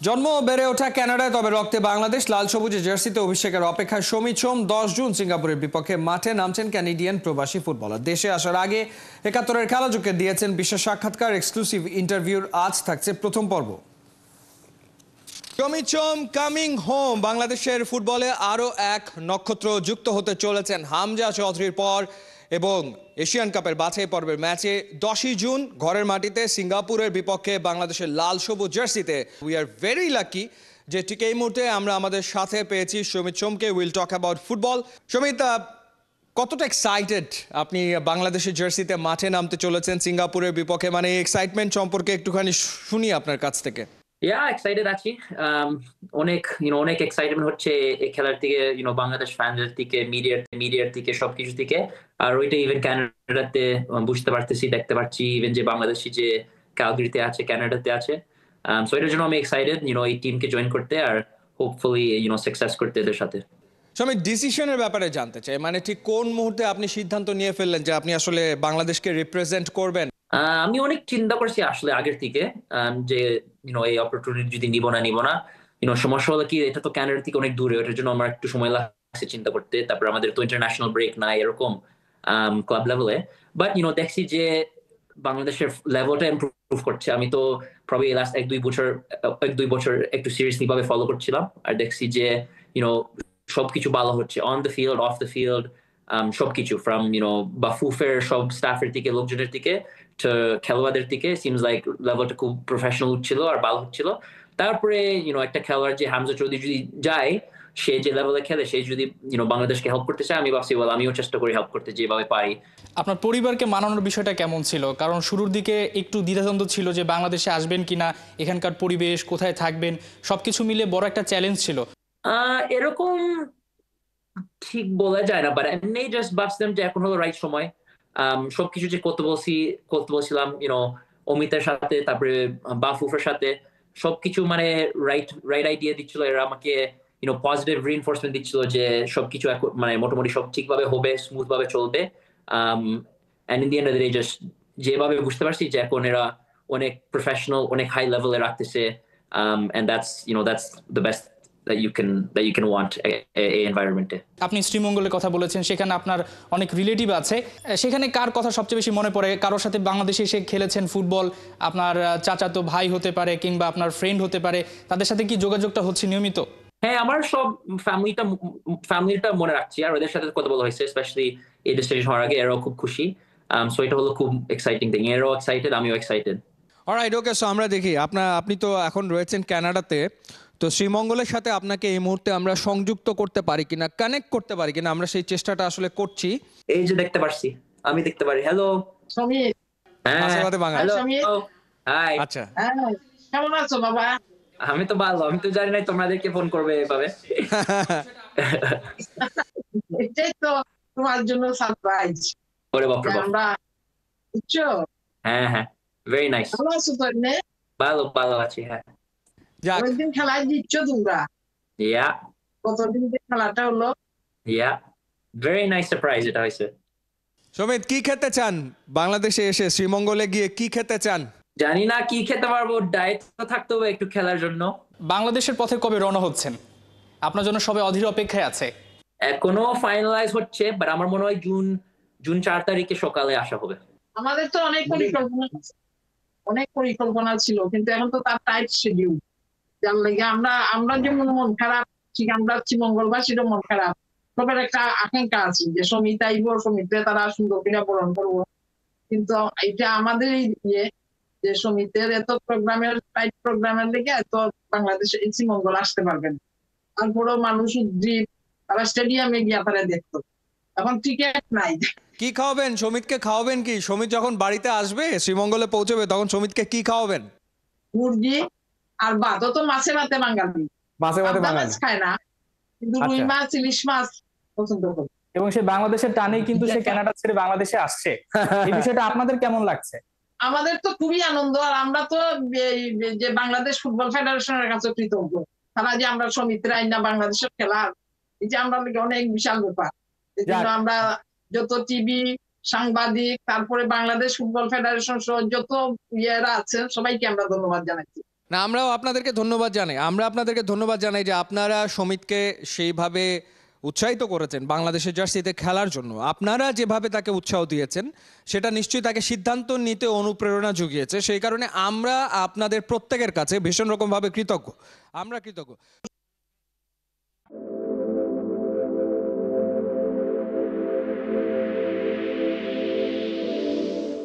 জন্ম ও বেড়ে ওঠা কানাডায়, তবে রক্তে বাংলাদেশ। লাল সবুজে জার্সিতে অভিষেকের অপেক্ষায় সমিত সোম। 10 জুন সিঙ্গাপুরের বিপক্ষে মাঠে নামছেন ক্যানাডিয়ান প্রবাসী ফুটবলার। দেশে আসার আগে 71-এর খেলাযোগকে দিয়েছেন বিশেষ সাক্ষাৎকার। এক্সক্লুসিভ ইন্টারভিউর আজ থাকছে প্রথম পর্ব। সমিত সোম কামিং হোম। বাংলাদেশের ফুটবলে আরও এক নক্ষত্র যুক্ত হতে চলেছেন হামজা চৌধুরীর পর, এবং এশিয়ান কাপের বাছাই পর্বের ম্যাচে 10ই জুন ঘরের মাটিতে সিঙ্গাপুরের বিপক্ষে বাংলাদেশের লাল সবুজ জার্সিতে। উই আর ভেরি লাকি যে ঠিক এই মুহূর্তে আমরা আমাদের সাথে পেয়েছি সমিত সোমকে। Will talk about football. Samit, কতটা এক্সাইটেড আপনি বাংলাদেশের জার্সিতে মাঠে নামতে চলেছেন সিঙ্গাপুরের বিপক্ষে? মানে এক্সাইটমেন্ট সম্পর্কে একটুখানি শুনি আপনার কাছ থেকে। এক্সাইটেড আছি। অনেক অনেক এক্সাইটমেন্ট হচ্ছে এই খেলার থেকে, বাংলাদেশ ফ্যানদের থেকে, মিডিয়ার থেকে, সবকিছু থেকে। আর ওইটা ইভেন ক্যানাডাতে বুঝতে পারতেছি, দেখতে পাচ্ছি ইভেন যে বাংলাদেশি যে ক্যালগারিতে আছে, ক্যানাডাতে আছে। সো এটার জন্য আমি এক্সাইটেড এই টিমকে জয়েন করতে, আর হোপফুলি সাকসেস করতে এদের সাথে। আমি ডিসিশনের ব্যাপারে জানতে চাই, মানে ঠিক কোন মুহূর্তে আপনি সিদ্ধান্ত নিয়ে ফেললেন যে আপনি আসলে বাংলাদেশকে রিপ্রেজেন্ট করবেন? আমি অনেক চিন্তা করছি আসলে আগের থেকে, যে এই অপরচুনিটি যদি নিব না। সমস্যা হলো কি, এটা তো ক্যানাডা থেকে অনেক দূরে, ওটার জন্য আমার একটু সময় লাগছে চিন্তা করতে। তারপর আমাদের তো ইন্টারন্যাশনাল ব্রেক নাই এরকম ক্লাব লেভেলে। বাট দেখছি যে বাংলাদেশের লেভেলটা ইমপ্রুভ করছে। আমি তো প্রবাবলি লাস্ট এক দুই বছর একটু সিরিয়াসলি ভাবে ফলো করছিলাম, আর দেখছি যে সবকিছু ভালো হচ্ছে, on the field, of the field. সবকিছু ফ্রম বাফুফের সব স্টাফের থেকে, লোকজনের থেকে, খেলোয়াড়দের থেকে সিমস লাইক লেভেলটা খুব প্রফেশনাল হচ্ছিল আর ভালো হচ্ছিল। তারপরে একটা খেলোয়াড় যে হামজা চৌধুরী যদি যায়, সে যে লেভেলে খেলে, সে যদি বাংলাদেশকে হেল্প করতে চায়, আমি ভাবছি আমিও চেষ্টা করি হেল্প করতে যেভাবে পারি। আপনার পরিবারকে মানানোর বিষয়টা কেমন ছিল? কারণ শুরুর দিকে একটু দ্বিধাদ্বন্দ্ব ছিল যে বাংলাদেশে আসবেন কিনা, এখানকার পরিবেশ, কোথায় থাকবেন, সবকিছু মিলে বড় একটা চ্যালেঞ্জ ছিল। এরকম ঠিক বলা যায় না, বাট এমনি জাস্ট ভাবছিলাম যে এখন হলো রাইট সময়। সবকিছু যে করতে বলছিলাম অমিতের সাথে, তারপরে বাফুফের সাথে, সবকিছু মানে রাইট আইডিয়া দিচ্ছিল। এরা আমাকে পজিটিভ রিইনফোর্সমেন্ট দিচ্ছিল যে সবকিছু মানে মোটামুটি সব ঠিকভাবে হবে, স্মুথ ভাবে চলবে। And in the end of the day just যেভাবে বুঝতে পারছি যে এখন এরা অনেক প্রফেশনাল, অনেক হাই লেভেলে রাখতেছে। And that's the best that you can want a environment. আপনি শ্রীমঙ্গলের কথা বলেছেন, সেখানে আপনার অনেক রিলেটিভ আছে। সেখানে কার কথা সবচেয়ে বেশি মনে পড়ে? কারোর সাথে বাংলাদেশে এসে খেলেছেন ফুটবল, আপনার চাচাতো ভাই হতে পারে কিংবা আপনার ফ্রেন্ড হতে পারে, তাদের সাথে কি যোগাযোগটা হচ্ছে নিয়মিত? হ্যাঁ, আমার সব ফ্যামিলিটা মনে রাখছি, আর ওদের সাথে কথা বলা হয়েছে, স্পেশালি এই ডেস্টিনেশন হওয়ার আগে। এরাও খুব খুশি। সো এটা হলো খুব এক্সাইটিং থিং। এরাও এক্সাইটেড, আমিও এক্সাইটেড। অলরাইট, ওকে। সো আমরা দেখি আপনি তো এখন রয়েছেন কানাডাতে, তো শ্রীমঙ্গলের সাথে আপনাকে এই মুহূর্তে আমরা সংযুক্ত করতে পারি কিনা, কানেক্ট করতে পারি কিনা, আমরা সেই চেষ্টাটা আসলে করছি। এই যে দেখতে পারছি, আমি দেখতে পারি। হ্যালো সমীর। আশীর্বাদে বাঙালি। হাই। আচ্ছা, কেমন আছো বাবা? আমি তো ভালো। আমি তো জানি না তোমাদেরকে ফোন করবে এভাবে। এটাই তো তোমার জন্য সারপ্রাইজ। ওরে বাপ রে বাপ। আমরা বুঝছো? হ্যাঁ, ভেরি নাইস। ভালো আছো তো? এমনি ভালো আছি। হ্যাঁ, অনেকদিন খেলায় দিচ্ছ তোমরা। ইয়া কতদিন খেলাটা হলো? ইয়া ভেরি নাইস সারপ্রাইজ এটা হয়েছে। সমিত, কি খেতে চান বাংলাদেশে এসে? শ্রীমঙ্গলে গিয়ে কি খেতে চান? জানি না কি খেতে পারবো, ডায়েট তো থাকতে হবে একটু খেলার জন্য। বাংলাদেশের পথে কবে রওনা হচ্ছেন? আপনার জন্য সবাই অধীর অপেক্ষায় আছে। এখনো ফাইনালাইজ হচ্ছে, বাট আমার মনে হয় জুন 4 তারিখে সকালে আসা হবে। আমাদের তো অনেক পরিকল্পনা ছিল, কিন্তু এখন তো তার টাইট শিডিউল। যার লাগে আমরা যেমন মন খারাপ, ঠিক আমরা শ্রীমঙ্গলবাসীরও মন খারাপ। সবার একটা আকাঙ্ক্ষা আছে যে সমিত আইব, সমিতে তারা সুন্দর করে বরণ করবো। কিন্তু এটা আমাদের ইয়ে যে সমিতের এত টাইট প্রোগ্রামের লেগে এত বাংলাদেশে শ্রীমঙ্গল আসতে পারবেন। তারপরেও মানুষ উদ্গ্রীব, তারা স্টেডিয়ামে গিয়ে তারা দেখতো। এখন টিকিট নাই। কি খাওয়াবেন সমিতকে? খাওয়াবেন কি? সমিত যখন বাড়িতে আসবে, শ্রীমঙ্গলে পৌঁছবে, তখন সমিতকে কি খাওয়াবেন? মুরগি আর ভাত। তো মাছে ভাতে বাঙালি, মাছে ভাতে বাঙালি মাছ খায় না, কিন্তু রুই মাছ, ইলিশ মাছ পছন্দ করে। এবং সে বাংলাদেশের টানেই কিন্তু সে কানাডা ছেড়ে বাংলাদেশে আসছে। এই বিষয়টা আপনাদের কেমন লাগছে? আমাদের তো খুবই আনন্দ। আর আমরা তো যে বাংলাদেশ ফুটবল ফেডারেশনের কাছে কৃতজ্ঞ। তারা যে আমরা সমিতির আইনা বাংলাদেশের খেলার, এই যে আমরা অনেক বিশাল ব্যাপার। এই জন্য আমরা যত টিভি, সাংবাদিক, তারপরে বাংলাদেশ ফুটবল ফেডারেশন সহ যত ইয়েরা আছেন, সবাইকে আমরা ধন্যবাদ জানাচ্ছি। না, আমরাও আপনাদেরকে ধন্যবাদ জানাই। আমরা আপনাদেরকে ধন্যবাদ জানাই যে আপনারা সমিতকে সেইভাবে উৎসাহিত করেছেন বাংলাদেশের জার্সিতে খেলার জন্য। আপনারা যেভাবে তাকে উৎসাহ দিয়েছেন সেটা নিশ্চয়ই তাকে সিদ্ধান্ত নিতে অনুপ্রেরণা জুগিয়েছে। সেই কারণে আমরা আপনাদের প্রত্যেকের কাছে ভীষণ রকমভাবে কৃতজ্ঞ। আমরা কৃতজ্ঞ।